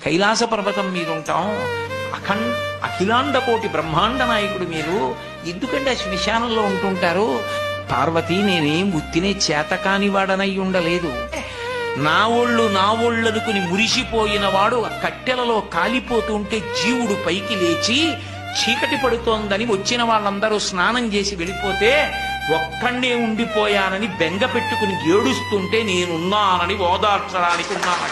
కైలాస పర్వతం మీద ఉంటాం, అఖిలాండ కోటి బ్రహ్మాండ నాయకుడు మీరు, ఎందుకంటే ఆ శ్మశానంలో ఉంటుంటారు. పార్వతి, నేనేం ఉత్తినే చేతకాని వాడనై ఉండలేదు. నా ఒళ్ళనుకుని మురిసిపోయిన వాడు కట్టెలలో కాలిపోతుంటే జీవుడు పైకి లేచి చీకటి పడుతోందని వచ్చిన వాళ్ళందరూ స్నానం చేసి వెళ్ళిపోతే ఒక్కడే ఉండిపోయానని బెంగ పెట్టుకుని ఏడుస్తుంటే నేనున్నానని ఓదార్చడానికి ఉన్నాను.